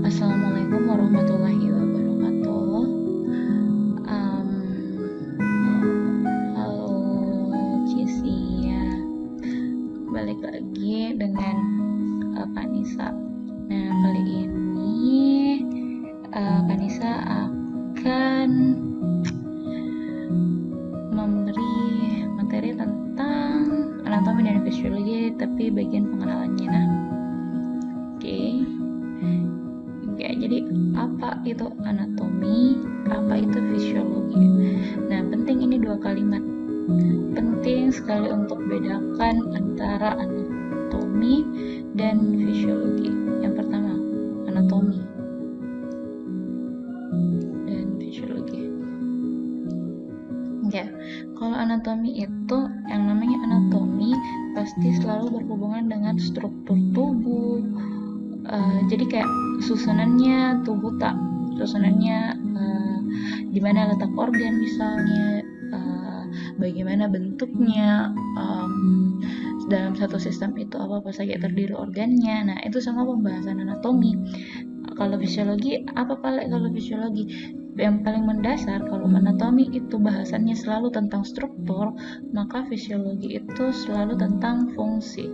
Assalamualaikum warahmatullahi wabarakatuh. Halo Cisia, balik lagi dengan Kak Nisa. Nah, kali ini Kak Nisa akan memberi materi tentang anatomi dan fisiologi, tapi bagian pengenalannya. Nah, oke. Jadi apa itu anatomi, apa itu fisiologi? Nah, penting ini dua kalimat. Penting sekali untuk bedakan antara anatomi dan fisiologi. Yang pertama, anatomi dan fisiologi. Ya, kalau anatomi itu, yang namanya anatomi pasti selalu berhubungan dengan struktur tubuh. Jadi kayak susunannya tubuh susunannya di mana letak organ misalnya, bagaimana bentuknya, dalam satu sistem itu apa saja terdiri organnya. Nah, itu semua pembahasan anatomi. Kalau fisiologi, apa paling kalau fisiologi? Yang paling mendasar, kalau anatomi itu bahasannya selalu tentang struktur, maka fisiologi itu selalu tentang fungsi.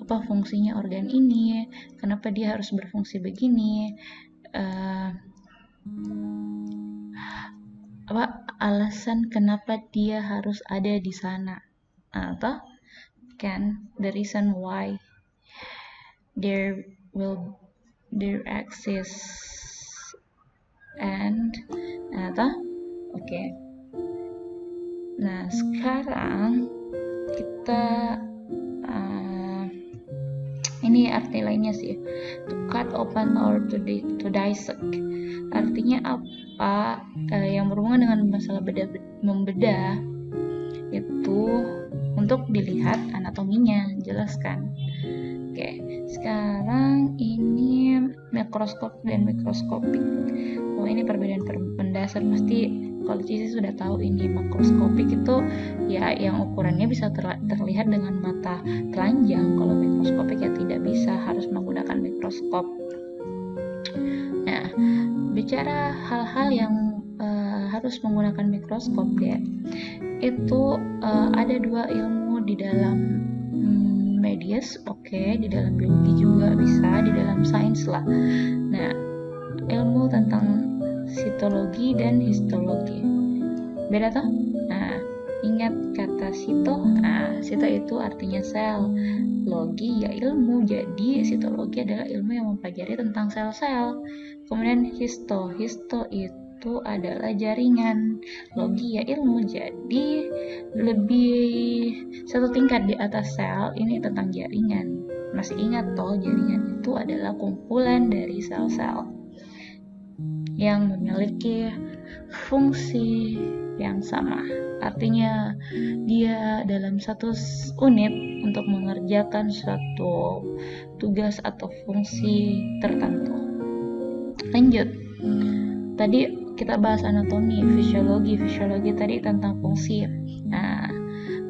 Apa fungsinya organ ini, kenapa dia harus berfungsi begini, apa alasan kenapa dia harus ada di sana, atau kan the reason why there exists and atau oke. Nah, sekarang kita ini arti lainnya sih, to cut open or to dissect. Artinya apa? Yang berhubungan dengan masalah membedah itu untuk dilihat anatominya, jelaskan. Oke, sekarang ini mikroskop dan mikroskopik. Ini perbedaan mendasar, pasti kalau Cici sudah tahu ini. Makroskopik itu ya yang ukurannya bisa terlihat dengan mata telanjang. Kalau mikroskopik ya tidak bisa, harus menggunakan mikroskop. Nah, bicara hal-hal yang harus menggunakan mikroskop ya, itu ada dua ilmu di dalam medias, di dalam biologi juga bisa, di dalam sains lah. Nah, ilmu tentang sitologi dan histologi. Beda toh? Nah, ingat kata sito. Nah, sito itu artinya sel. Logi ya ilmu. Jadi sitologi adalah ilmu yang mempelajari tentang sel-sel. Kemudian histo itu adalah jaringan. Logi ya ilmu. Jadi lebih satu tingkat di atas sel, ini tentang jaringan. Masih ingat toh, jaringan itu adalah kumpulan dari sel-sel yang memiliki fungsi yang sama. Artinya dia dalam satu unit untuk mengerjakan suatu tugas atau fungsi tertentu. Lanjut. Tadi kita bahas anatomi, fisiologi tadi tentang fungsi. Nah,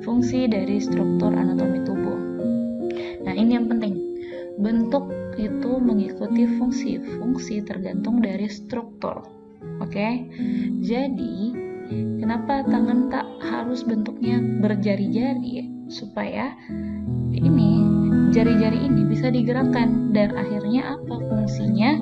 fungsi dari struktur anatomi tubuh. Nah, ini yang penting. Bentuk itu mengikuti fungsi tergantung dari struktur. Oke? Jadi, kenapa tangan tak harus bentuknya berjari-jari? Supaya ini jari-jari ini bisa digerakkan, dan akhirnya apa fungsinya?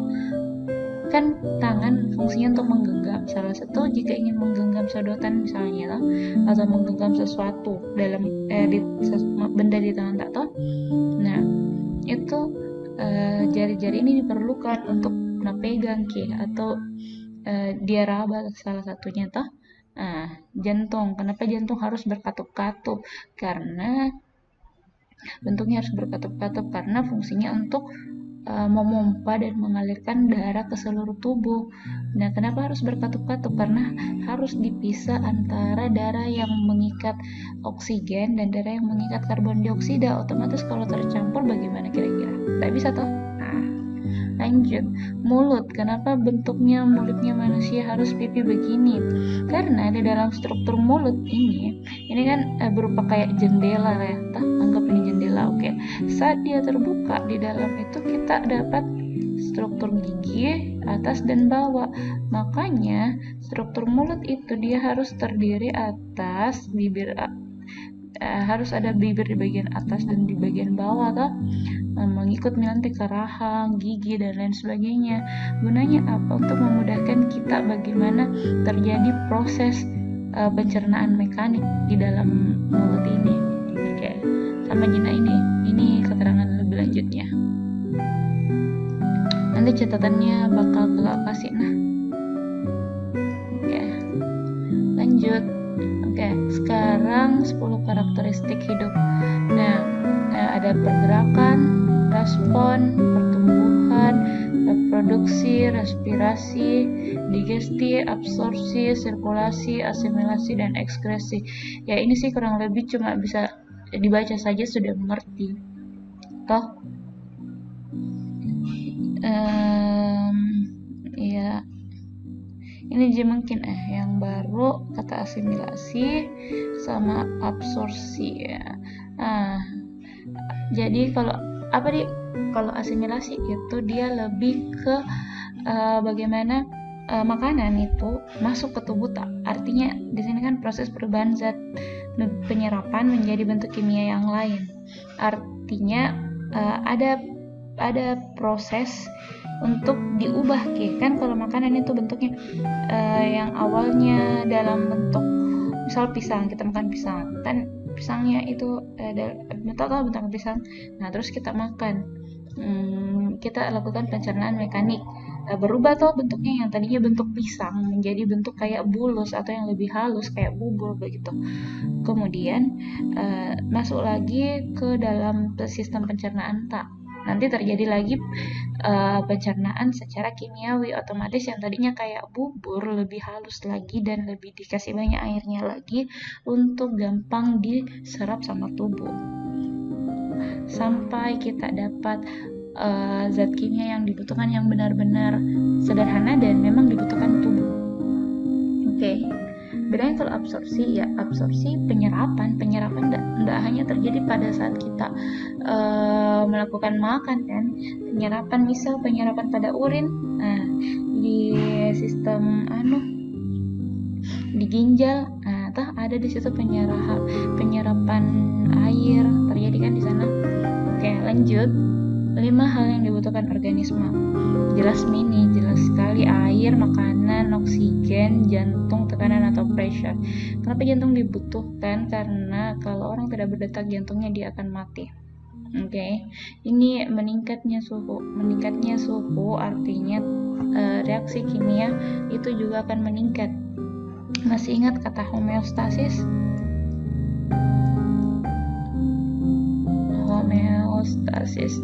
Kan tangan fungsinya untuk menggenggam. Salah satu jika ingin menggenggam sedotan misalnya atau menggenggam sesuatu dalam benda di tangan tak toh. Nah, itu jari-jari ini diperlukan untuk pegang atau dia raba salah satunya toh. Nah, jantung. Kenapa jantung harus berkatup-katup? Karena bentuknya harus berkatup-katup karena fungsinya untuk memompa dan mengalirkan darah ke seluruh tubuh. Nah, kenapa harus berkatup-katup? Karena harus dipisah antara darah yang mengikat oksigen dan darah yang mengikat karbon dioksida. Otomatis kalau tercampur bagaimana kira-kira? Tidak bisa toh? Nah, lanjut. Mulut. Kenapa bentuknya mulutnya manusia harus pipi begini? Karena di dalam struktur mulut ini kan berupa kayak jendela ya. Anggap ini jendela, oke. Saat dia terbuka, di dalam itu kita dapat struktur gigi atas dan bawah. Makanya struktur mulut itu dia harus terdiri atas bibir, harus ada bibir di bagian atas dan di bagian bawah toh, mengikut milantik ke rahang, gigi dan lain sebagainya. Gunanya apa? Untuk memudahkan kita bagaimana terjadi proses pencernaan mekanik di dalam mulut ini. Oke, sama Jina ini keterangan lebih lanjutnya. Nanti catatannya bakal kelak kasih. Oke, lanjut. Oke, sekarang 10 karakteristik hidup. Nah, ada pergerakan, respon, pertumbuhan, reproduksi, respirasi, digesti, absorpsi, sirkulasi, asimilasi, dan ekskresi. Ya, ini sih kurang lebih cuma bisa dibaca saja sudah mengerti. Toh? Ya. Ini aja mungkin yang baru kata asimilasi sama absorpsi ya. Jadi kalau asimilasi itu dia lebih ke bagaimana makanan itu masuk ke tubuh artinya di sini kan proses perubahan zat penyerapan menjadi bentuk kimia yang lain. Artinya ada proses untuk diubah kan kalau makanan itu bentuknya yang awalnya dalam bentuk misal pisang, kita makan pisang kan pisangnya itu bentuk pisang, nah terus kita makan, kita lakukan pencernaan mekanik, berubah tuh bentuknya yang tadinya bentuk pisang menjadi bentuk kayak bulus atau yang lebih halus kayak bubur begitu. Kemudian masuk lagi ke dalam sistem pencernaan nanti terjadi lagi pencernaan secara kimiawi, otomatis yang tadinya kayak bubur lebih halus lagi dan lebih dikasih banyak airnya lagi untuk gampang diserap sama tubuh sampai kita dapat zat kimia yang dibutuhkan yang benar-benar sederhana dan memang dibutuhkan tubuh. Oke. Bedanya kalau absorpsi penyerapan enggak hanya terjadi pada saat kita melakukan makan kan, penyerapan pada urin, di sistem di ginjal, ada di situ penyerapan air terjadi kan di sana. Oke, lanjut. 5 hal yang dibutuhkan organisme. Jelas sekali air, makanan, oksigen, jantung, tekanan atau pressure. Kenapa jantung dibutuhkan? Karena kalau orang tidak berdetak jantungnya dia akan mati. Oke. Ini meningkatnya suhu artinya reaksi kimia itu juga akan meningkat. Masih ingat kata homeostasis?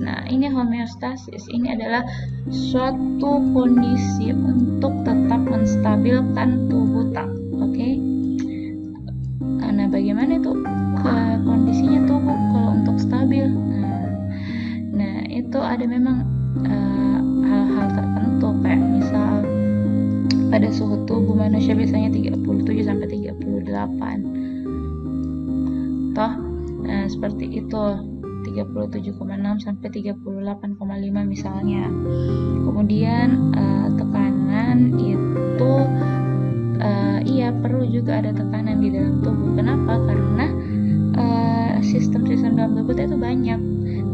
Nah, ini homeostasis. Ini adalah suatu kondisi untuk tetap menstabilkan tubuh Oke. Nah, bagaimana itu kondisinya tubuh kalau untuk stabil? Nah, itu ada memang hal-hal tertentu kayak misal pada suhu tubuh manusia biasanya 37 sampai 38. Toh, seperti itu. 37,6 sampai 38,5 misalnya. Kemudian tekanan itu perlu juga ada tekanan di dalam tubuh. Kenapa? Karena sistem-sistem dalam tubuh itu banyak.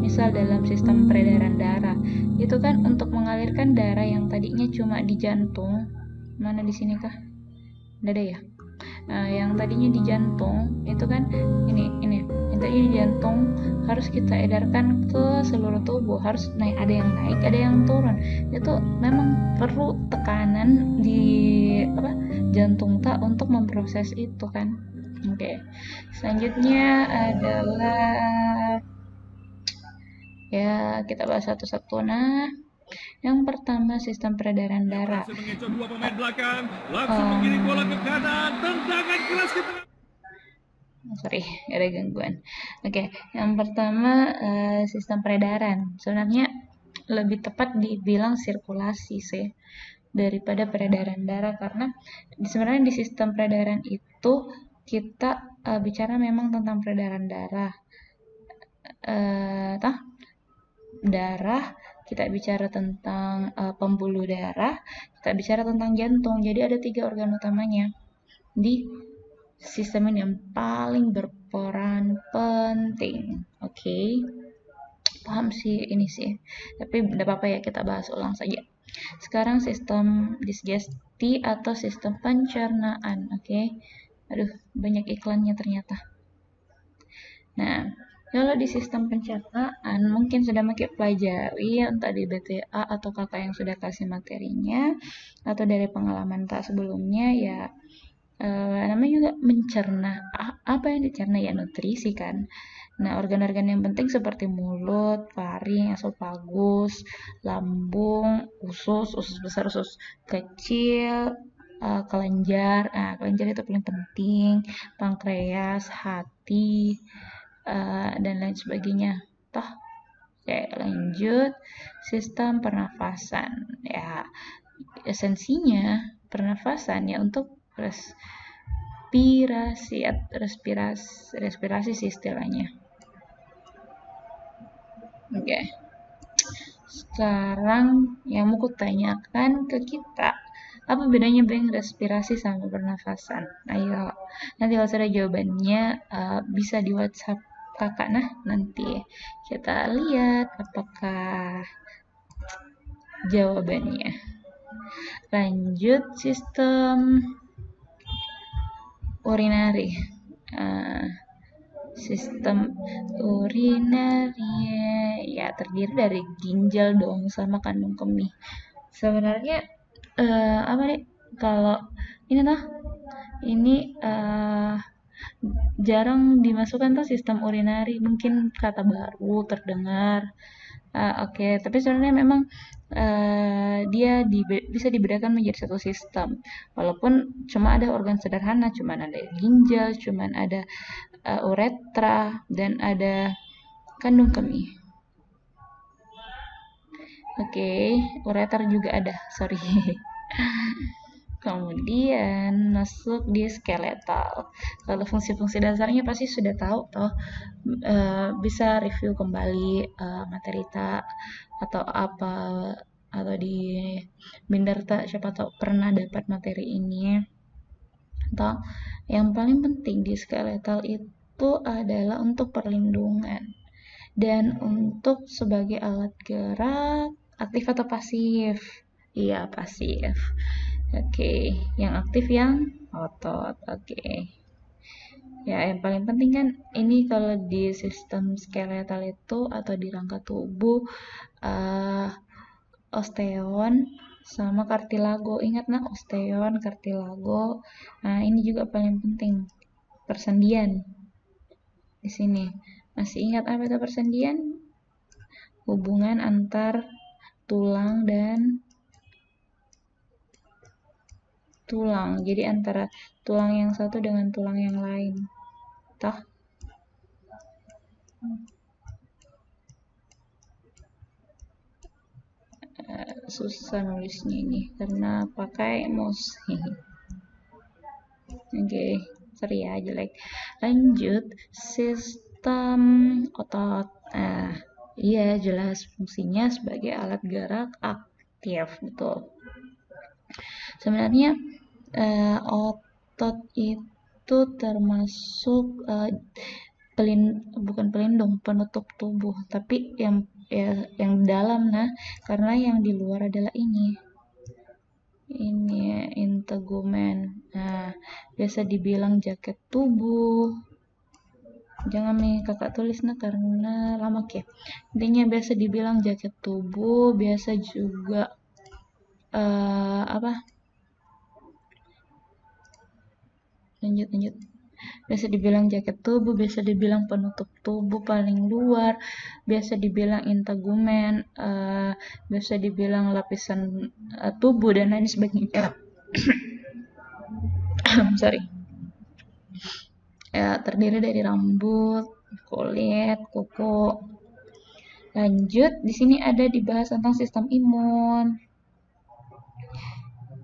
Misal dalam sistem peredaran darah, itu kan untuk mengalirkan darah yang tadinya cuma di jantung. Mana di sini kah? Nggak ada ya? Yang tadinya di jantung itu kan ini yang tadinya di jantung harus kita edarkan ke seluruh tubuh, harus ada yang naik ada yang turun. Itu memang perlu tekanan di jantung untuk memproses itu kan. Oke. Selanjutnya adalah kita bahas satu-satu. Yang pertama sistem peredaran darah. Dua pemain belakang langsung mengirim bola ke kanan, tendangan keras ke tengah. Ada gangguan. Oke, yang pertama sistem peredaran. Sebenarnya lebih tepat dibilang sirkulasi sih daripada peredaran darah, karena sebenarnya di sistem peredaran itu kita bicara memang tentang peredaran darah. Darah kita bicara tentang pembuluh darah, kita bicara tentang jantung. Jadi ada 3 organ utamanya di sistem ini yang paling berperan penting. Oke. Paham sih ini sih. Tapi tidak apa-apa ya, kita bahas ulang saja. Sekarang sistem digesti atau sistem pencernaan. Oke. Aduh, banyak iklannya ternyata. Nah, kalau di sistem pencernaan mungkin sudah makin pelajari entah di BTA atau kakak yang sudah kasih materinya atau dari pengalaman tak sebelumnya ya, namanya juga mencerna. Apa yang dicerna ya nutrisi kan. Nah, organ-organ yang penting seperti mulut, faring, esofagus, lambung, usus besar, usus kecil, kelenjar. Nah, kelenjar itu paling penting, pankreas, hati, dan lain sebagainya. Toh, oke, lanjut sistem pernafasan. Ya, esensinya pernafasan ya untuk respirasi sih istilahnya. Oke. Sekarang yang mau kutanyakan ke kita, apa bedanya dengan respirasi sama pernafasan? Ayo, nanti kalau sudah jawabannya bisa di WhatsApp kakak. Nah, nanti kita lihat apakah jawabannya. Lanjut sistem urinari. Sistem urinari ya terdiri dari ginjal dong sama kandung kemih. Sebenarnya apa nih kalau ini jarang dimasukkan tuh sistem urinari, mungkin kata baru terdengar. Oke, tapi sebenarnya memang dia bisa dibedakan menjadi satu sistem. Walaupun cuma ada organ sederhana, cuma ada ginjal, cuma ada uretra, dan ada kandung kemih. Oke, ureter juga ada, sorry. Kemudian masuk di skeletal. Kalau fungsi-fungsi dasarnya pasti sudah tahu toh. Bisa review kembali materi tak atau apa atau di binder tak, siapa tahu pernah dapat materi ini. Atau yang paling penting di skeletal itu adalah untuk perlindungan dan untuk sebagai alat gerak, aktif atau pasif. Iya, pasif. Oke, yang aktif yang otot. Oke. Ya, yang paling penting kan ini kalau di sistem skeletal itu atau di rangka tubuh osteon sama kartilago. Ingat nah, osteon, kartilago. Nah, ini juga paling penting. Persendian. Di sini. Masih ingat apa itu persendian? Hubungan antar tulang dan tulang. Jadi antara tulang yang satu dengan tulang yang lain. Toh? Susah nulisnya ini karena pakai mouse. Oke, sorry ya jelek. Lanjut sistem otot. Iya jelas fungsinya sebagai alat gerak aktif, betul. Sebenarnya otot itu termasuk bukan pelindung, penutup tubuh, tapi yang dalam. Nah, karena yang di luar adalah ini integumen. Nah, biasa dibilang jaket tubuh. Jangan nih kakak tulis karena lama ya. Intinya biasa dibilang jaket tubuh, biasa juga lanjut. Biasa dibilang jaket tubuh, biasa dibilang penutup tubuh paling luar, biasa dibilang integumen, biasa dibilang lapisan tubuh dan lain sebagainya. Sorry. Ya, terdiri dari rambut, kulit, kuku. Lanjut, di sini ada dibahas tentang sistem imun.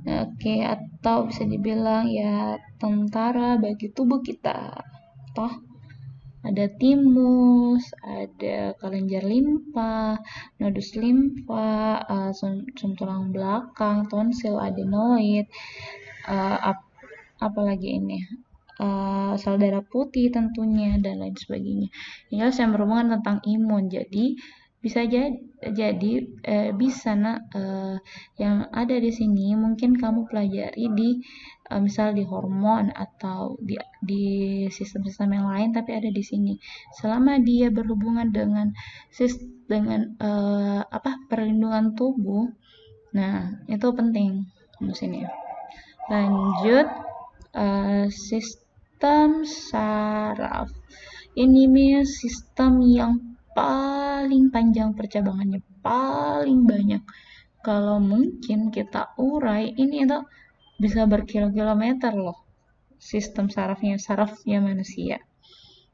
Oke, atau bisa dibilang ya tentara bagi tubuh kita. Toh? ada timus, ada kelenjar limfa, nodus limfa, sum tulang belakang, tonsil, adenoid, apalagi ini, sel darah putih tentunya, dan lain sebagainya. Ini yang berhubungan tentang imun. Jadi bisa yang ada di sini mungkin kamu pelajari di misal di hormon atau di sistem-sistem yang lain, tapi ada di sini. Selama dia berhubungan dengan perlindungan tubuh, nah itu penting di sini. Lanjut, sistem saraf. Ini sistem yang paling panjang percabangannya, paling banyak. Kalau mungkin kita urai, ini itu bisa berkilo-kilometer loh sistem sarafnya manusia.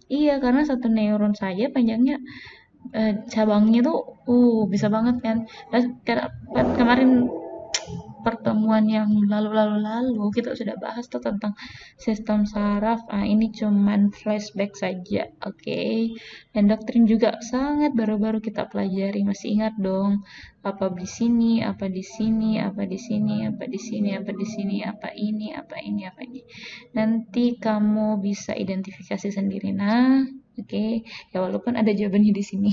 Iya, karena satu neuron saja panjangnya cabangnya tuh bisa banget kan. Dan kemarin pertemuan yang lalu kita sudah bahas tuh tentang sistem saraf. Ini cuman flashback saja, oke. Dan doktrin juga sangat baru-baru kita pelajari. Masih ingat dong, apa di sini, apa di sini, apa di sini, apa di sini, apa di sini, apa ini, apa ini, apa ini. Nanti kamu bisa identifikasi sendiri. Nah, oke. Ya walaupun ada jawabannya di sini.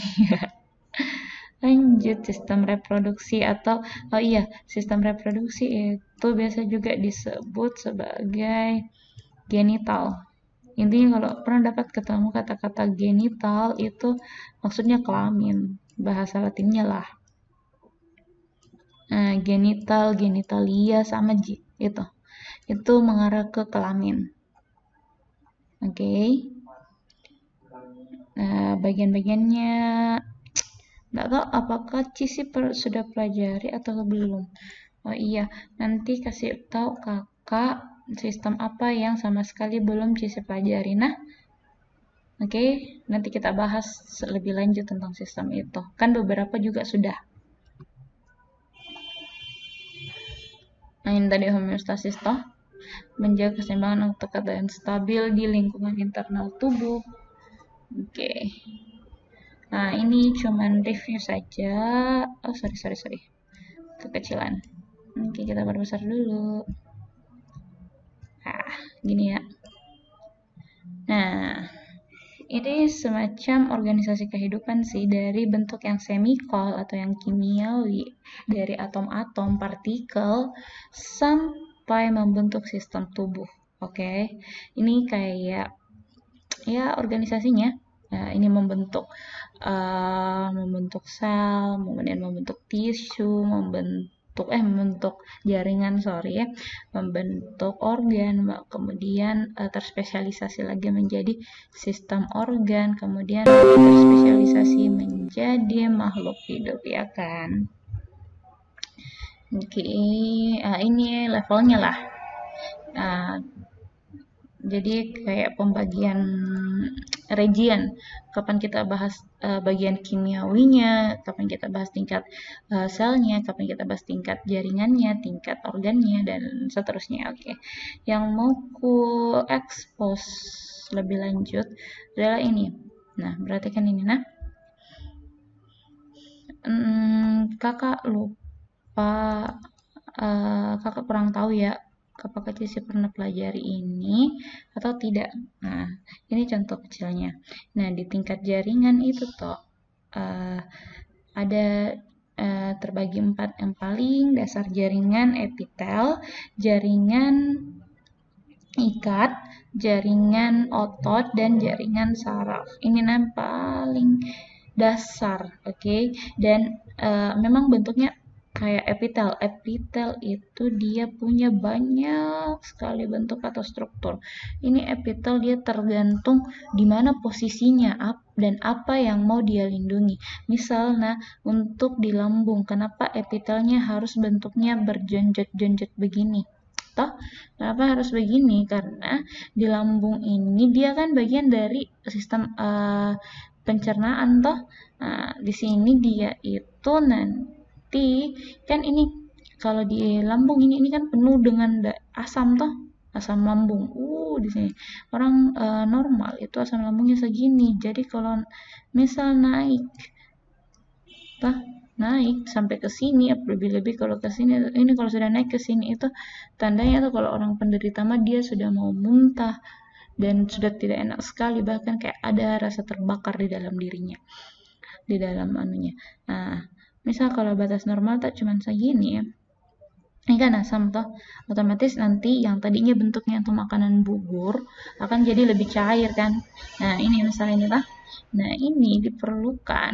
Lanjut, sistem reproduksi atau sistem reproduksi itu biasa juga disebut sebagai genital. Intinya kalau pernah dapat ketemu kata-kata genital itu maksudnya kelamin, bahasa latinnya lah. Nah, genital, genitalia sama itu mengarah ke kelamin. Oke. Nah, bagian-bagiannya nggak tahu apakah Cici sudah pelajari atau belum. Oh iya, nanti kasih tahu kakak sistem apa yang sama sekali belum Cici pelajari. Nah, oke, nanti kita bahas lebih lanjut tentang sistem itu. Kan beberapa juga sudah. Nah, ini tadi homeostasis toh, menjaga keseimbangan atau keadaan stabil di lingkungan internal tubuh. Oke. Nah, ini cuman review saja. Oh, sorry. Kekecilan. Oke, kita perbesar dulu. Gini ya. Nah, ini semacam organisasi kehidupan sih, dari bentuk yang semikol atau yang kimiawi, dari atom-atom, partikel, sampai membentuk sistem tubuh. Oke. Ini kayak ya organisasinya. Nah, ini membentuk sel, kemudian membentuk tisu, membentuk jaringan, membentuk organ, kemudian terspesialisasi lagi menjadi sistem organ, kemudian terspesialisasi menjadi makhluk hidup, ya kan? Oke, ini levelnya lah. Jadi kayak pembagian region, kapan kita bahas bagian kimiawinya, kapan kita bahas tingkat selnya, kapan kita bahas tingkat jaringannya, tingkat organnya, dan seterusnya. Oke. Yang mau ku expose lebih lanjut adalah ini. Nah, berarti kan ini. Nah, kakak lupa, kakak kurang tahu ya, apakah Cici pernah pelajari ini atau tidak. Nah, ini contoh kecilnya. Nah, di tingkat jaringan itu toh ada terbagi 4. Yang paling dasar jaringan epitel, jaringan ikat, jaringan otot, dan jaringan saraf. Ini yang paling dasar, oke? Dan memang bentuknya kayak epitel. Epitel itu dia punya banyak sekali bentuk atau struktur. Ini epitel dia tergantung di mana posisinya dan apa yang mau dia lindungi. Misalnya untuk di lambung, kenapa epitelnya harus bentuknya berjonjot-jonjot begini? Kenapa harus begini? Karena di lambung ini dia kan bagian dari sistem pencernaan toh. Nah, di sini dia itu nanti kan ini kalau di lambung ini kan penuh dengan asam toh. asam lambung. Di sini orang normal itu asam lambungnya segini. Jadi kalau misal naik sampai ke sini, lebih-lebih kalau ke sini, ini kalau sudah naik ke sini itu tandanya tuh kalau orang penderita mah dia sudah mau muntah dan sudah tidak enak sekali, bahkan kayak ada rasa terbakar di dalam dirinya, di dalam anunya. Nah, misal kalau batas normal tak cuman segini ya, ini kan asam toh, otomatis nanti yang tadinya bentuknya untuk makanan bubur akan jadi lebih cair kan. Nah ini misalnya ini tah, nah ini diperlukan,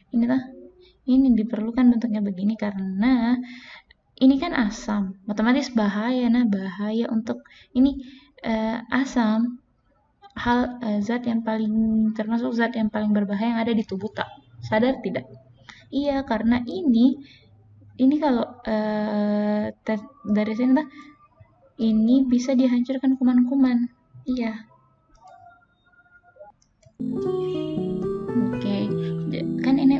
ini diperlukan bentuknya begini karena ini kan asam, otomatis bahaya. Nah bahaya untuk ini asam, zat yang paling termasuk zat yang paling berbahaya yang ada di tubuh, tak sadar tidak? Iya, karena ini kalau dari sini ini bisa dihancurkan kuman-kuman. Iya. Oke, kan ini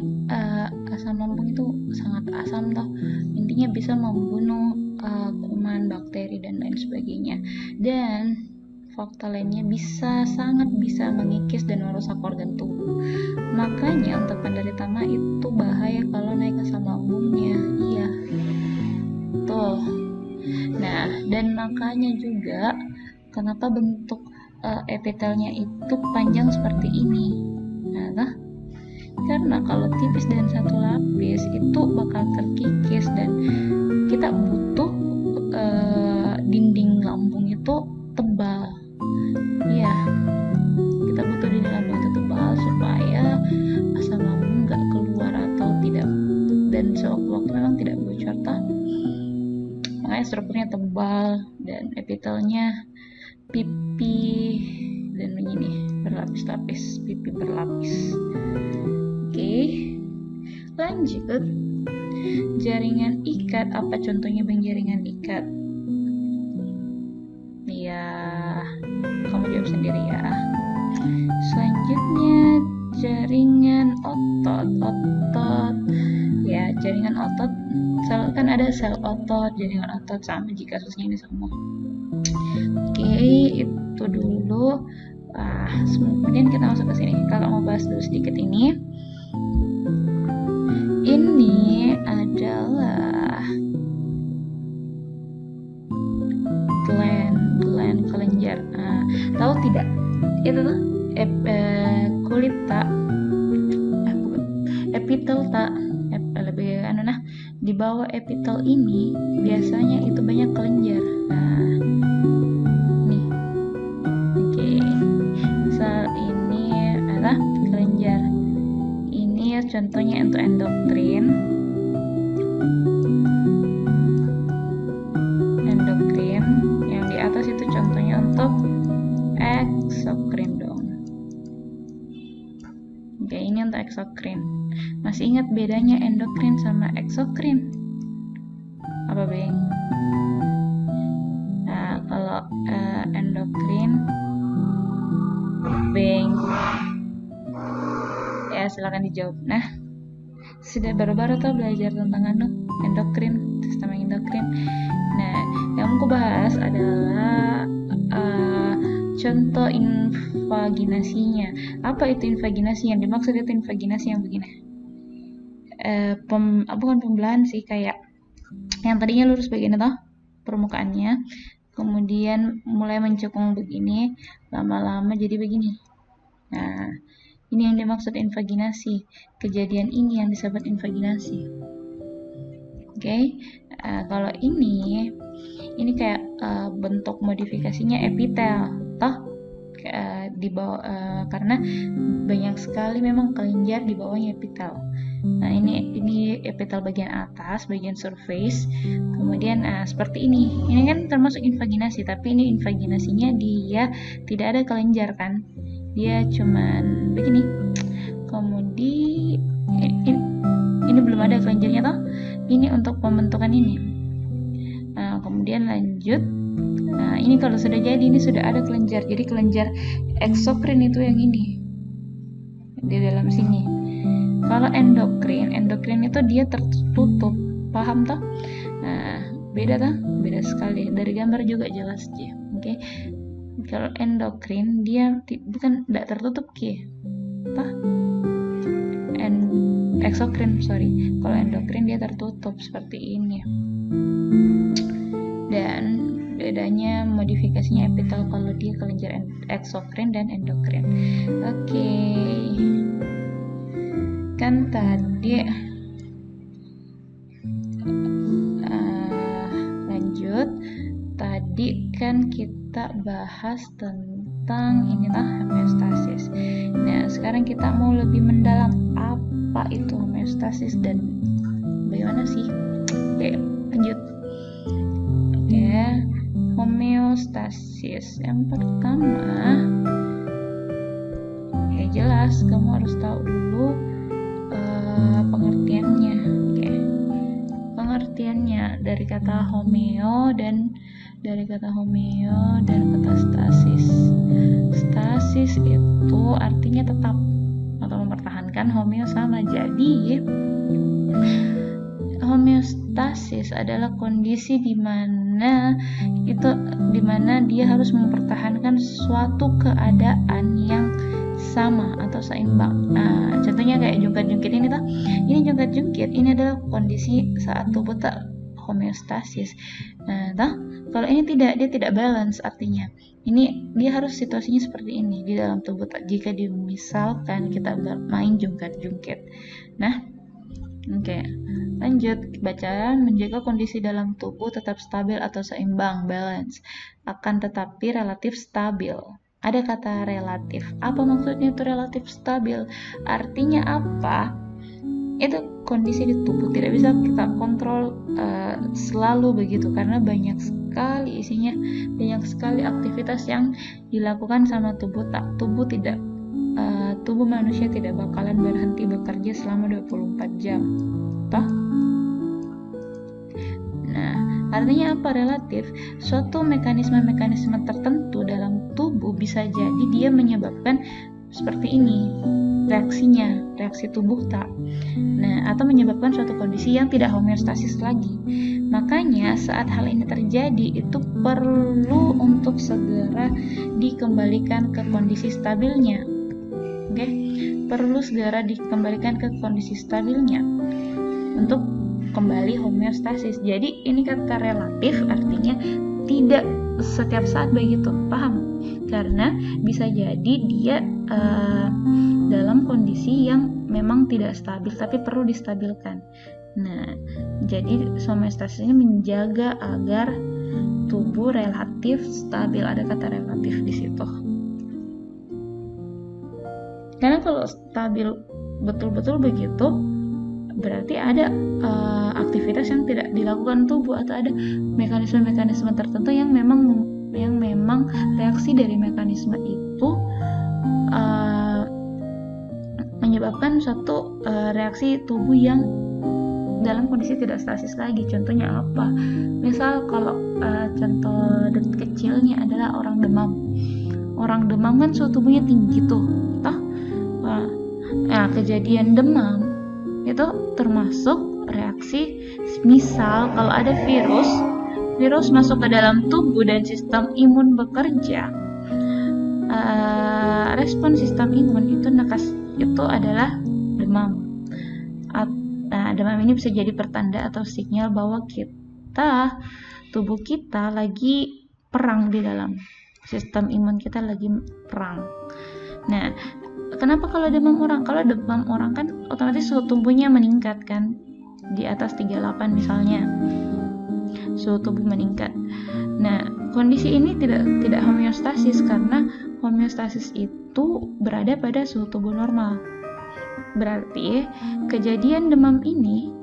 asam lambung itu sangat asam toh. Intinya bisa membunuh kuman, bakteri dan lain sebagainya. Dan fakta lainnya sangat bisa mengikis dan merusak organ tubuh. Makanya untuk penderita mah itu bahaya kalau naik asam lambungnya. Iya. Tuh. Nah, dan makanya juga kenapa bentuk epitelnya itu panjang seperti ini. Nah, karena kalau tipis dan satu lapis itu bakal terkikis dan kita butuh dinding lambung itu tebal. Iya, kita butuh dinding lambung itu tebal supaya asam lambung nggak keluar atau tidak, dan sewaktu-waktu memang tidak bocor toh. Makanya strukturnya tebal dan epitelnya pipih dan begini berlapis-lapis, pipi berlapis. Oke, lanjut. Jaringan ikat, apa contohnya bang jaringan ikat? Ya, kamu jawab sendiri ya. Selanjutnya jaringan otot. Ya, jaringan otot, kan ada sel otot, jaringan otot sama jika kasusnya ini sama. Oke, itu dulu. Kemudian kita masuk ke sini. Kalau mau bahas dulu sedikit ini. Ini adalah gland kelenjar. Tahu tidak? Itu tuh kulit tak, epitel tak, lebih di bawah epitel ini biasanya itu banyak kelenjar. Nih, oke. Misal ini adalah kelenjar. Ini contohnya untuk endokrin. Yang di atas itu contohnya untuk eksokrin dong. Oke, ini untuk eksokrin. Masih ingat bedanya endokrin sama eksokrin? Apa bang? Nah, kalau endokrin, bang, ya silakan dijawab. Nah, sudah baru-baru tuh belajar tentang endokrin, sistem endokrin. Nah, yang aku bahas adalah contoh invaginasinya. Apa itu invaginasi? Yang dimaksud itu invaginasi yang begini. Bukan pembelahan sih, kayak yang tadinya lurus begini toh permukaannya, kemudian mulai mencekung begini, lama-lama jadi begini. Nah, ini yang dimaksud invaginasi. Kejadian ini yang disebut invaginasi. Oke. Kalau ini kayak bentuk modifikasinya epitel toh, di bawah, karena banyak sekali memang kelenjar di bawahnya epitel. Nah, ini epitel bagian atas, bagian surface. Kemudian seperti ini. Ini kan termasuk invaginasi, tapi ini invaginasinya dia tidak ada kelenjar kan. Dia cuman begini. Kemudian ini belum ada kelenjarnya toh. Ini untuk pembentukan ini. Nah, kemudian lanjut. Nah, ini kalau sudah jadi, ini sudah ada kelenjar. Jadi kelenjar eksokrin itu yang ini di dalam sini. Kalau endokrin itu dia tertutup, paham toh? Nah, beda toh? Beda sekali. Dari gambar juga jelas Oke. Kalau endokrin dia bukan tidak tertutup eksokrin, kalau endokrin dia tertutup seperti ini. Dan bedanya modifikasinya epitel kalau dia kelenjar eksokrin dan endokrin. Oke. Kan tadi lanjut, tadi kan kita bahas tentang homeostasis. Nah, sekarang kita mau lebih mendalam apa itu homeostasis dan bagaimana sih? Oke, lanjut. Oke, homeostasis. Yang pertama, ya jelas kamu harus tahu dulu pengertiannya. Oke. Pengertiannya dari kata homeo dan kata stasis. Stasis itu artinya tetap atau mempertahankan, homeo sama. Jadi homeostasis adalah kondisi di mana dia harus mempertahankan suatu keadaan yang sama atau seimbang. Nah, contohnya kayak jungkat-jungkit ini toh. Ini jungkat-jungkit ini adalah kondisi saat tubuh tak homeostasis. Nah, toh kalau ini dia tidak balance, artinya ini dia harus situasinya seperti ini di dalam tubuh tak, jika misalkan kita bermain jungkat-jungkit. Nah, oke. Lanjut, bacaan menjaga kondisi dalam tubuh tetap stabil atau seimbang, balance, akan tetapi relatif stabil. Ada kata relatif. Apa maksudnya itu relatif stabil? Artinya apa? Itu kondisi di tubuh tidak bisa kita kontrol selalu begitu, karena banyak sekali isinya, banyak sekali aktivitas yang dilakukan sama tubuh tubuh manusia tidak bakalan berhenti bekerja selama 24 jam. Toh? Nah, artinya apa relatif? Suatu mekanisme tertentu dalam tubuh bisa jadi dia menyebabkan seperti ini reaksinya, reaksi tubuh tak. Nah, atau menyebabkan suatu kondisi yang tidak homeostasis lagi. Makanya saat hal ini terjadi itu perlu untuk segera dikembalikan ke kondisi stabilnya. Oke? Perlu segera dikembalikan ke kondisi stabilnya untuk kembali homeostasis. Jadi ini kata relatif artinya tidak setiap saat begitu, paham? Karena bisa jadi dia dalam kondisi yang memang tidak stabil tapi perlu distabilkan. Nah, jadi homeostasis ini menjaga agar tubuh relatif stabil. Ada kata relatif di situ. Karena kalau stabil betul-betul begitu, berarti ada aktivitas yang tidak dilakukan tubuh, atau ada mekanisme-mekanisme tertentu yang memang reaksi dari mekanisme itu menyebabkan suatu reaksi tubuh yang dalam kondisi tidak statis lagi. Contohnya apa? Misal kalau contoh kecilnya adalah orang demam. Orang demam kan suhu tubuhnya tinggi tuh, toh. Nah, kejadian demam itu termasuk reaksi, misal kalau ada virus masuk ke dalam tubuh dan sistem imun bekerja, respon sistem imun itu adalah demam. Nah, demam ini bisa jadi pertanda atau sinyal bahwa tubuh kita lagi perang di dalam sistem imun kita lagi perang. Nah, kenapa kalau demam orang? Kalau demam orang kan otomatis suhu tubuhnya meningkat kan, di atas 38 misalnya, suhu tubuh meningkat. Nah, kondisi ini tidak homeostasis, karena homeostasis itu berada pada suhu tubuh normal. Berarti kejadian demam ini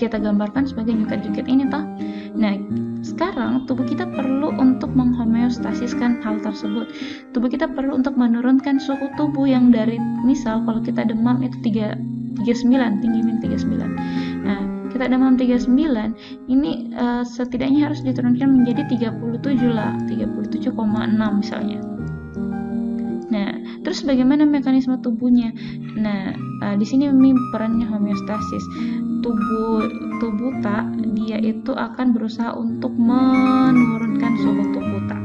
kita gambarkan sebagai jungkat-jungkit ini toh. Nah, sekarang tubuh kita perlu untuk menghomeostasiskan hal tersebut. Tubuh kita perlu untuk menurunkan suhu tubuh yang dari, misal kalau kita demam itu 39, tinggi min 39. Nah, kita demam 39, ini setidaknya harus diturunkan menjadi 37 lah, 37,6 misalnya. Nah, terus Terus bagaimana mekanisme tubuhnya? Nah, di sini ini perannya homeostasis. Tubuh tak dia itu akan berusaha untuk menurunkan suhu tubuh tak.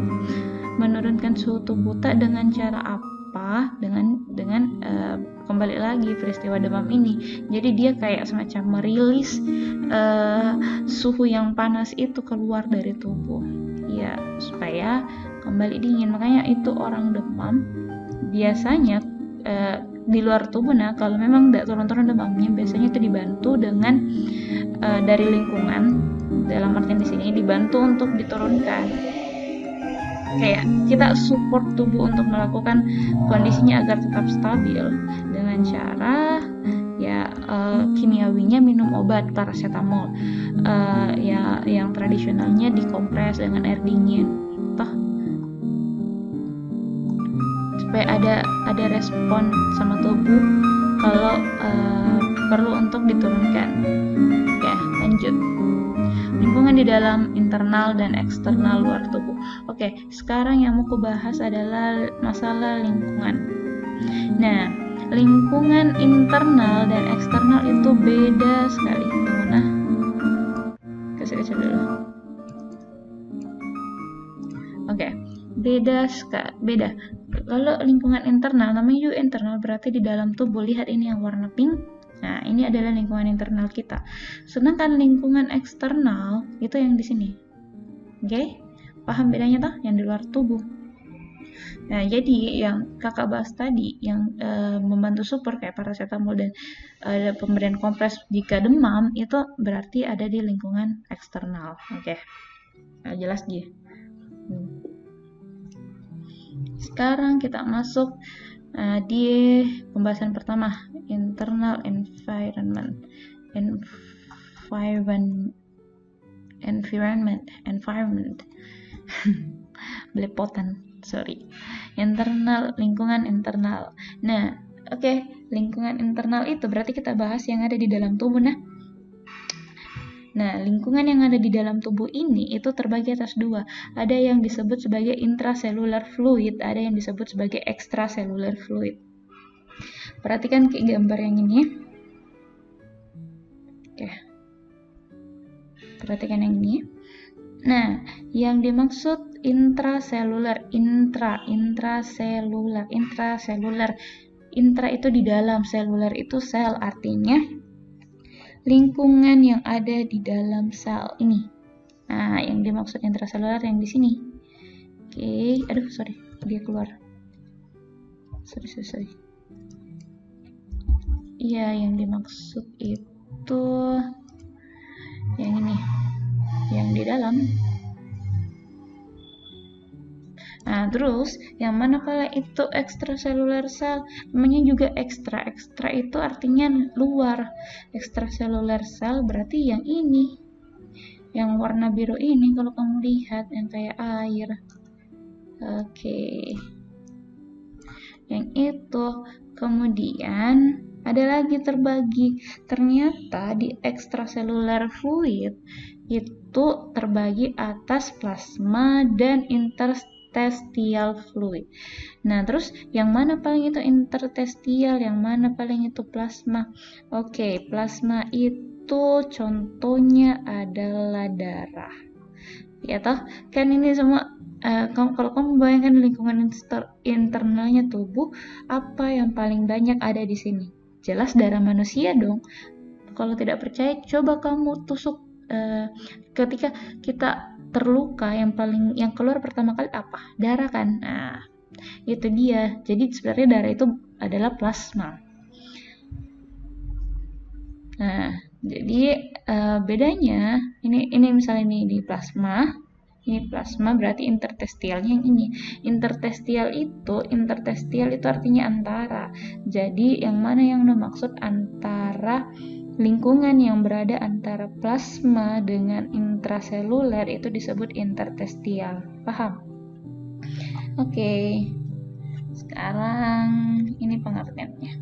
Menurunkan suhu tubuh tak dengan cara apa? Dengan kembali lagi peristiwa demam ini. Jadi dia kayak semacam merilis suhu yang panas itu keluar dari tubuh. Ya, supaya kembali dingin. Makanya itu orang demam biasanya di luar tubuh. Nah, kalau memang tidak turun-turun demamnya, biasanya itu dibantu dengan dari lingkungan, dalam artian di sini dibantu untuk diturunkan. Kayak kita support tubuh untuk melakukan kondisinya agar tetap stabil dengan cara kimiawinya minum obat paracetamol, ya yang tradisionalnya dikompres dengan air dingin, toh supaya ada respon sama tubuh kalau perlu untuk diturunkan. Oke, lanjut. Lingkungan di dalam internal dan eksternal luar tubuh. Oke, sekarang yang mau aku bahas adalah masalah lingkungan. Nah, lingkungan internal dan eksternal itu beda sekali. Nah, kecil dulu. Oke, beda. Kalau lingkungan internal, namanya juga internal, berarti di dalam tubuh. Lihat ini yang warna pink. Nah, ini adalah lingkungan internal kita. Sedangkan lingkungan eksternal itu yang di sini. Oke? Paham bedanya toh? Yang di luar tubuh. Nah, jadi yang kakak bahas tadi, yang membantu support kayak paracetamol dan pemberian kompres jika demam, itu berarti ada di lingkungan eksternal. Oke? Nah, jelas dia. Sekarang kita masuk di pembahasan pertama, internal environment. Belepotan, sorry. Lingkungan internal. Nah, oke, lingkungan internal itu berarti kita bahas yang ada di dalam tubuh. Nah, lingkungan yang ada di dalam tubuh ini itu terbagi atas dua. Ada yang disebut sebagai intracellular fluid, ada yang disebut sebagai extracellular fluid. Perhatikan kayak gambar yang ini. Oke. Perhatikan yang ini. Nah, yang dimaksud intracellular, intracellular. Intra itu di dalam, cellular itu sel, artinya lingkungan yang ada di dalam sel ini. Nah, yang dimaksud intracellular yang di sini. Oke, sorry, dia keluar. Sorry. Iya, yang dimaksud itu yang ini, yang di dalam. Nah, terus yang mana kalau itu extracellular cell, namanya juga ekstra itu artinya luar. Extracellular cell berarti yang ini, yang warna biru ini kalau kamu lihat, yang kayak air. Oke. Yang itu. Kemudian ada lagi terbagi. Ternyata di extracellular fluid itu terbagi atas plasma dan interstitial fluid. Nah, terus yang mana paling itu interstitial, yang mana paling itu plasma? Oke, plasma itu contohnya adalah darah. Ya toh, kan ini semua kalau kamu bayangkan lingkungan internalnya tubuh, apa yang paling banyak ada di sini? Jelas darah manusia dong. Kalau tidak percaya, coba kamu tusuk ketika kita terluka, yang keluar pertama kali apa? Darah kan? Nah, itu dia. Jadi sebenarnya darah itu adalah plasma. Nah, jadi bedanya ini misalnya ini di plasma. Ini plasma berarti interstitialnya yang ini. Interstitial itu artinya antara. Jadi yang mana yang dimaksud antara lingkungan yang berada antara plasma dengan intraseluler itu disebut interstitial. Paham? Oke. Sekarang ini pengertiannya.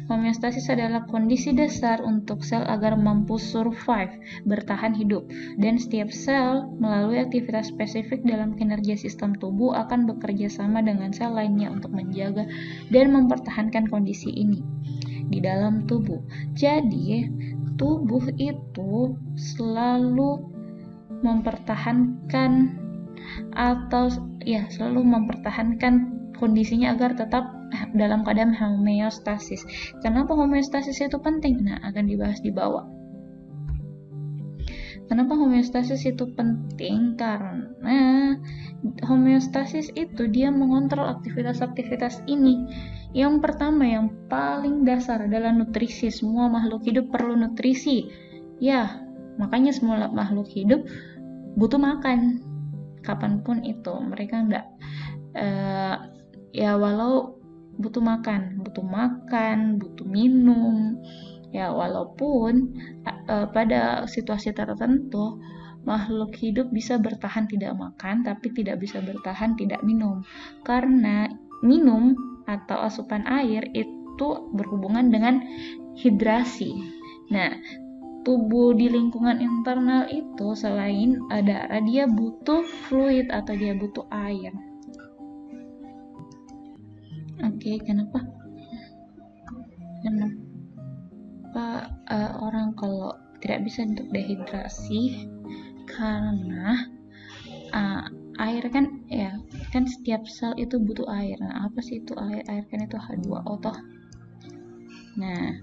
Homeostasis adalah kondisi dasar untuk sel agar mampu survive, bertahan hidup, dan setiap sel melalui aktivitas spesifik dalam kinerja sistem tubuh akan bekerja sama dengan sel lainnya untuk menjaga dan mempertahankan kondisi ini di dalam tubuh. Jadi, tubuh itu selalu mempertahankan kondisinya agar tetap dalam keadaan homeostasis. Kenapa homeostasis itu penting? Nah, akan dibahas di bawah. Kenapa homeostasis itu penting? Karena homeostasis itu dia mengontrol aktivitas-aktivitas ini. Yang pertama, yang paling dasar adalah nutrisi. Semua makhluk hidup perlu nutrisi. Ya, makanya semua makhluk hidup butuh makan. Kapanpun itu, mereka walau butuh makan, butuh minum. Ya, walaupun pada situasi tertentu makhluk hidup bisa bertahan tidak makan, tapi tidak bisa bertahan tidak minum. Karena minum atau asupan air itu berhubungan dengan hidrasi. Nah, tubuh di lingkungan internal itu selain darah, dia butuh fluid atau dia butuh air. Oke, kenapa orang kalau tidak bisa untuk dehidrasi? Karena air kan setiap sel itu butuh air. Nah, apa sih itu air? Air kan itu H2O toh. Nah,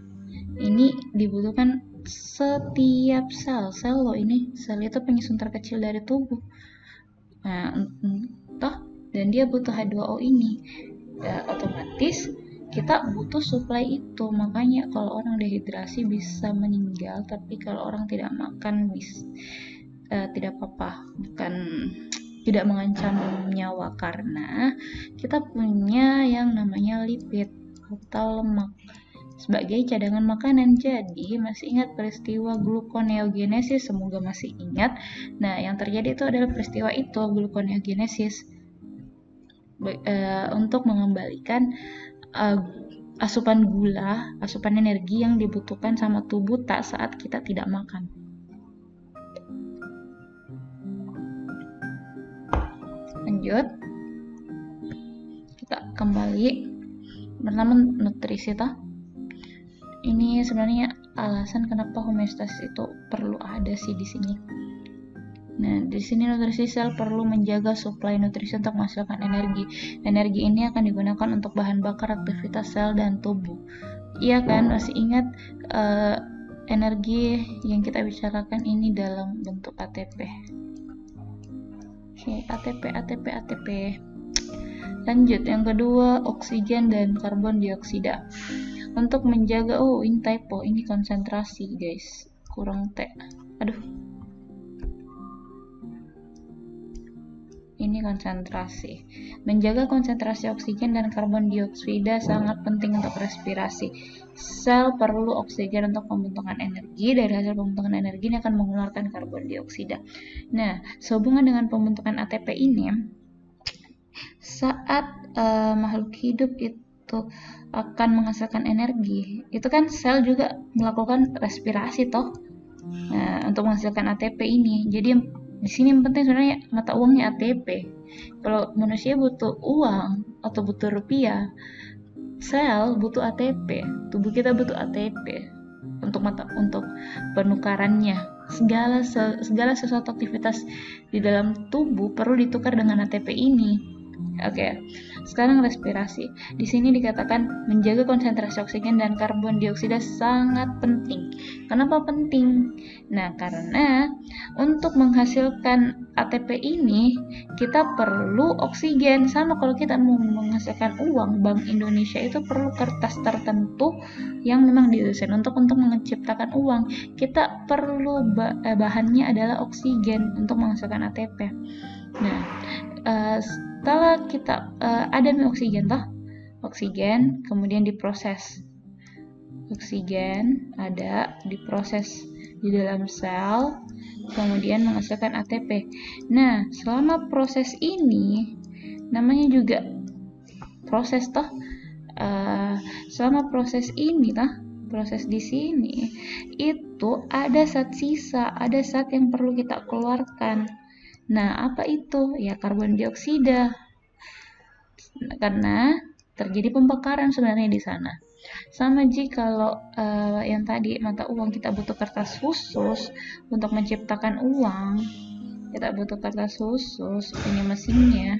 ini dibutuhkan setiap sel loh ini. Sel itu penyusun terkecil dari tubuh. Nah, dan dia butuh H2O ini. Ya, otomatis kita butuh suplai itu. Makanya kalau orang dehidrasi bisa meninggal, tapi kalau orang tidak makan tidak apa-apa, bukan tidak mengancam nyawa, karena kita punya yang namanya lipid atau lemak sebagai cadangan makanan. Jadi masih ingat peristiwa gluconeogenesis? Semoga masih ingat. Nah, yang terjadi itu adalah peristiwa itu, gluconeogenesis, untuk mengembalikan asupan gula, asupan energi yang dibutuhkan sama tubuh saat kita tidak makan. Lanjut, kita kembali. Pertama, nutrisi toh. Ini sebenarnya alasan kenapa homeostasis itu perlu ada sih di sini. Nah, di sini nutrisi sel perlu menjaga suplai nutrisi untuk menghasilkan energi. Energi ini akan digunakan untuk bahan bakar aktivitas sel dan tubuh. Iya kan, masih ingat energi yang kita bicarakan ini dalam bentuk ATP. Oke, ATP. Lanjut, yang kedua, oksigen dan karbon dioksida. Untuk menjaga, ini typo, ini konsentrasi guys, kurang T. Ini konsentrasi. Menjaga konsentrasi oksigen dan karbon dioksida sangat penting untuk respirasi. Sel perlu oksigen untuk pembentukan energi. Dari hasil pembentukan energi ini akan mengeluarkan karbon dioksida. Nah, sehubungan dengan pembentukan ATP ini, saat makhluk hidup itu akan menghasilkan energi, itu kan sel juga melakukan respirasi toh. Nah, untuk menghasilkan ATP ini. Jadi di sini yang penting sebenarnya mata uangnya ATP. Kalau manusia butuh uang atau butuh rupiah, sel butuh ATP. Tubuh kita butuh ATP untuk penukarannya. Segala sesuatu aktivitas di dalam tubuh perlu ditukar dengan ATP ini. Oke, sekarang respirasi. Di sini dikatakan menjaga konsentrasi oksigen dan karbon dioksida sangat penting. Kenapa penting? Nah, karena untuk menghasilkan ATP ini kita perlu oksigen. Sama kalau kita mau menghasilkan uang, Bank Indonesia itu perlu kertas tertentu yang memang didesain untuk menciptakan uang. Kita perlu bahannya adalah oksigen untuk menghasilkan ATP. Nah, setelah kita ada oksigen toh, oksigen kemudian diproses. Oksigen ada diproses di dalam sel, kemudian menghasilkan ATP. Nah, selama proses ini namanya juga proses toh, selama proses ini proses di sini itu ada zat sisa, ada zat yang perlu kita keluarkan. Nah, apa itu? Ya karbon dioksida. Karena terjadi pembakaran sebenarnya di sana. Sama jika kalau yang tadi mata uang kita butuh kertas khusus untuk menciptakan uang, kita butuh kertas khusus, ini mesinnya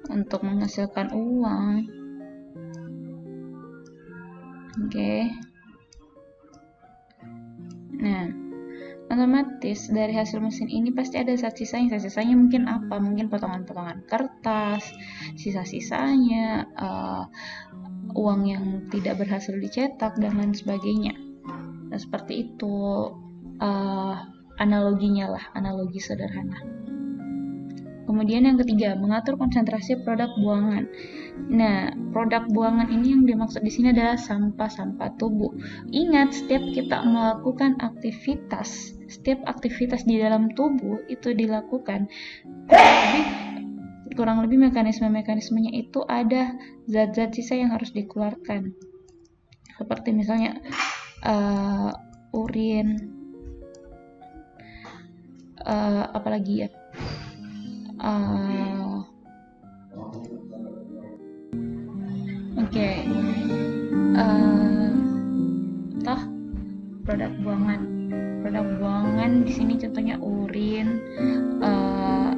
untuk menghasilkan uang. Oke. Nah, otomatis dari hasil mesin ini pasti ada zat sisanya. Zat sisanya mungkin apa? Mungkin potongan-potongan kertas, sisa-sisanya, uang yang tidak berhasil dicetak dan lain sebagainya. Nah, seperti itu analoginya lah, analogi sederhana. Kemudian yang ketiga, mengatur konsentrasi produk buangan. Nah, produk buangan ini yang dimaksud di sini adalah sampah-sampah tubuh. Ingat, setiap kita melakukan aktivitas, setiap aktivitas di dalam tubuh itu dilakukan, kurang lebih mekanisme-mekanismenya itu ada zat-zat sisa yang harus dikeluarkan. Seperti misalnya urin, apalagi ya? Produk buangan di sini contohnya urin,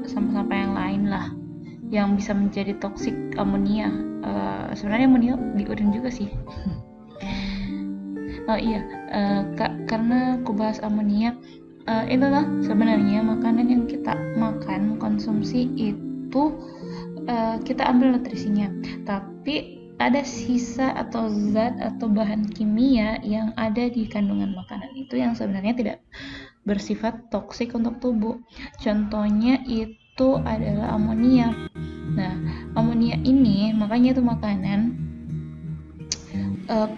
sampah-sampah yang lain lah yang bisa menjadi toksik, amonia. Sebenarnya amonia di urin juga sih. Karena aku bahas amonia, itulah sebenarnya makanan yang kita makan, konsumsi itu kita ambil nutrisinya, tapi ada sisa atau zat atau bahan kimia yang ada di kandungan makanan itu yang sebenarnya tidak bersifat toksik untuk tubuh. Contohnya itu adalah amonia. Nah, amonia ini makanya itu makanan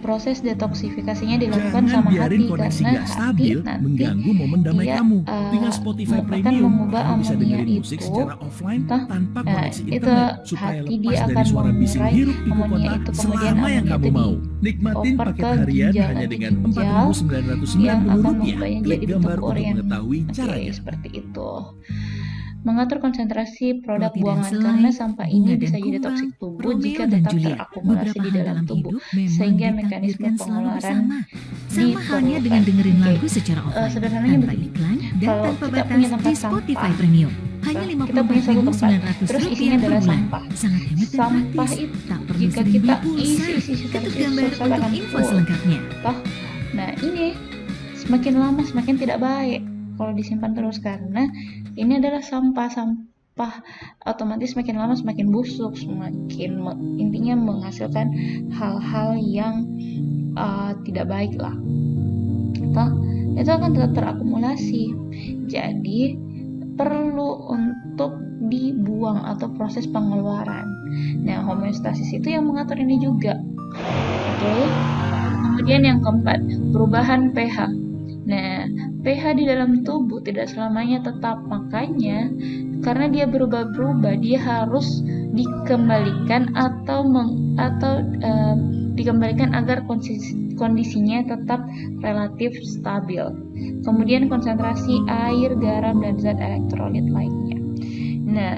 proses detoksifikasinya dilakukan sama hati, karena hati nanti mengganggu momen damai kamu. Dengan Spotify Premium, mengubah kamu bisa amonia dengerin musik itu, secara offline tanpa koneksi itu internet supaya hati lepas dia dari akan suara bising mengurai hiruk pikuk amonia kota itu, kemudian selama yang amonia kamu itu mau. Nikmatin dioper paket ke harian ginjal, hanya nanti dengan ginjal yang akan Rp4.990. mengubahnya Klik jadi gambar bentuk untuk urin. mengetahui caranya. Seperti itu. Mengatur konsentrasi produk Roti dan buangan, selai, karena sampah ini bunga bisa dan jadi kumbang, toksik tubuh Romeo jika dan tetap Juliet. terakumulasi Beberapa di hal dalam dalam tubuh, hidup memang sehingga mekanisme ditakdirkan selalu pengeluaran bersama. Sama halnya dengan diperlukan. dengerin Oke. lagu secara offline, Sederhananya tanpa begini. iklan dan Kalau tanpa kita batas punya tempat di Spotify sampah, Premium. Hanya kita punya satu tempat, terus isinya Rp54.900 per adalah bulan. sampah. Sangat hemat dan Sampah praktis. itu Tak perlu jika seribu kita pulsa. isi Ketuk gambar untuk akan info full. selengkapnya. Nah, ini semakin lama semakin tidak baik kalau disimpan terus, karena ini adalah sampah otomatis semakin lama semakin busuk, intinya menghasilkan hal-hal yang tidak baik lah. Itu akan tetap terakumulasi, jadi perlu untuk dibuang atau proses pengeluaran. Nah, homeostasis itu yang mengatur ini juga. Oke. Kemudian yang keempat, perubahan pH. Nah, pH di dalam tubuh tidak selamanya tetap, makanya karena dia berubah-berubah, dia harus dikembalikan dikembalikan agar kondisinya tetap relatif stabil. Kemudian konsentrasi air, garam, dan zat elektrolit lainnya. Nah,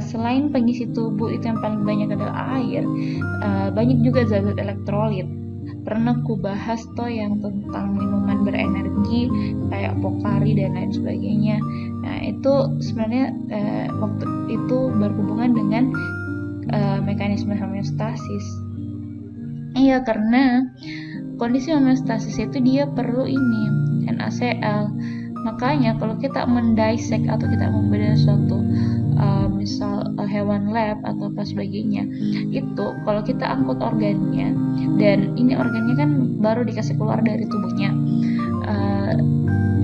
selain pengisi tubuh itu yang paling banyak adalah air, banyak juga zat-zat elektrolit. Pernah ku bahas yang tentang minuman berenergi kayak Pocari dan lain sebagainya. Nah, itu sebenarnya waktu itu berhubungan dengan mekanisme homeostasis. Iya, karena kondisi homeostasis itu dia perlu ini NaCl. Makanya kalau kita mendissect atau kita membedah suatu misal hewan lab atau apa sebagainya, itu kalau kita angkut organnya, dan ini organnya kan baru dikasih keluar dari tubuhnya,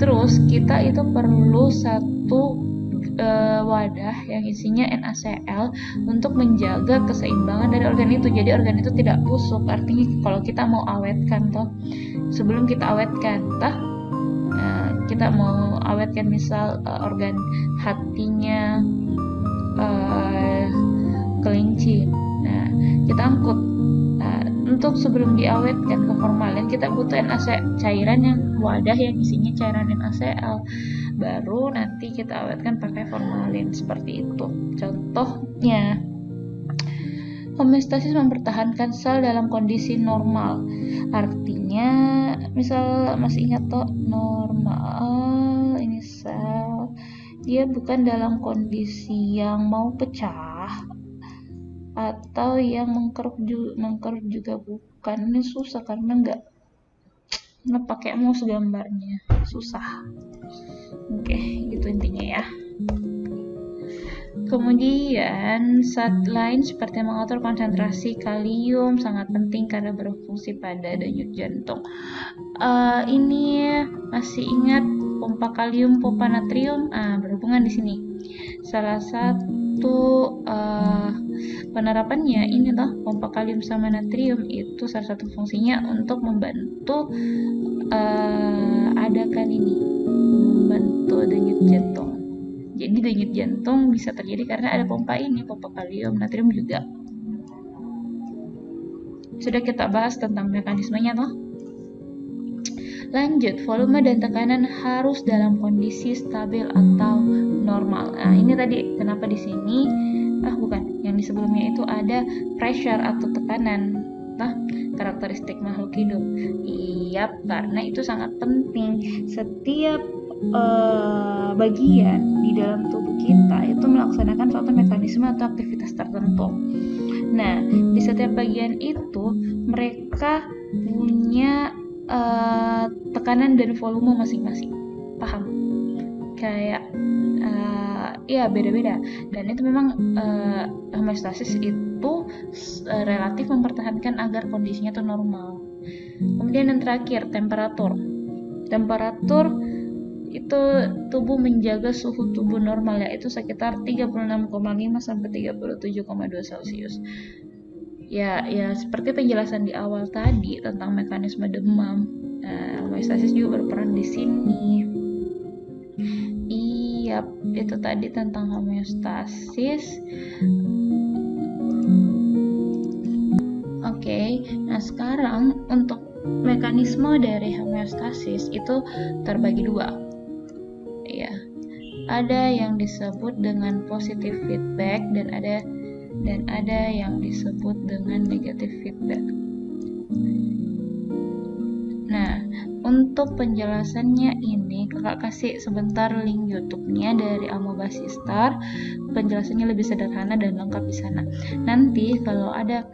terus kita itu perlu satu wadah yang isinya NaCl untuk menjaga keseimbangan dari organ itu. Jadi organ itu tidak busuk. Artinya kalau kita mau awetkan sebelum kita awetkan kita mau awetkan misal organ hatinya, kelinci. Nah, kita angkut. Nah, untuk sebelum diawetkan ke formalin, kita butuh cairan yang wadah yang isinya cairan NaCl. Baru nanti kita awetkan pakai formalin, seperti itu. Contohnya, homeostasis mempertahankan sel dalam kondisi normal. Artinya, misal masih ingat toh, normal ini sel, dia bukan dalam kondisi yang mau pecah atau yang mengkerut juga bukan. Ini susah karena nggak pakai mouse gambarnya, susah. Oke, gitu intinya ya. Kemudian zat lain seperti mengatur konsentrasi kalium sangat penting karena berfungsi pada denyut jantung. Ini masih ingat pompa kalium, pompa natrium? Berhubungan di sini. Salah satu penerapannya ini toh, pompa kalium sama natrium itu salah satu fungsinya untuk membantu adakan ini, membantu denyut jantung. Jadi denyut jantung bisa terjadi karena ada pompa ini, pompa kalium, natrium juga. Sudah kita bahas tentang mekanismenya toh. Lanjut, volume dan tekanan harus dalam kondisi stabil atau normal. Nah, ini tadi kenapa di sini bukan, yang di sebelumnya itu ada pressure atau tekanan. Nah, karakteristik makhluk hidup. Iya, karena itu sangat penting. Setiap bagian di dalam tubuh kita itu melaksanakan suatu mekanisme atau aktivitas tertentu. Nah, di setiap bagian itu mereka punya tekanan dan volume masing-masing. Paham? Kayak ya beda-beda. Dan itu memang homeostasis itu relatif mempertahankan agar kondisinya itu normal. Kemudian yang terakhir, temperatur. Temperatur itu tubuh menjaga suhu tubuh normal, yaitu sekitar 36,5 sampai 37,2 Celcius. Ya seperti penjelasan di awal tadi tentang mekanisme demam. Homeostasis juga berperan di sini. Iya, itu tadi tentang homeostasis. Oke, nah sekarang untuk mekanisme dari homeostasis itu terbagi dua. Ya, ada yang disebut dengan positive feedback dan ada yang disebut dengan negative feedback. Nah, untuk penjelasannya ini kakak kasih sebentar link YouTube-nya dari Amobasistar. Penjelasannya lebih sederhana dan lengkap di sana. Nanti kalau ada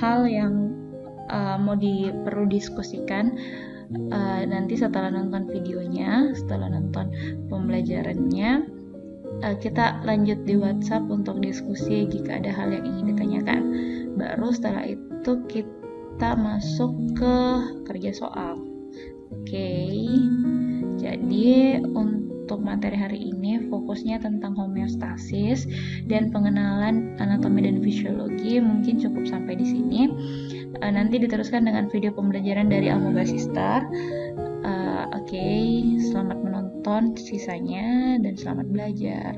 hal yang perlu diskusikan, nanti setelah nonton videonya, setelah nonton pembelajarannya, kita lanjut di WhatsApp untuk diskusi jika ada hal yang ingin ditanyakan. Baru setelah itu kita masuk ke kerja soal. Oke. Jadi untuk materi hari ini fokusnya tentang homeostasis dan pengenalan anatomi dan fisiologi, mungkin cukup sampai di sini. Nanti diteruskan dengan video pembelajaran dari Amobasistar. Oke, selamat menonton sisanya dan selamat belajar.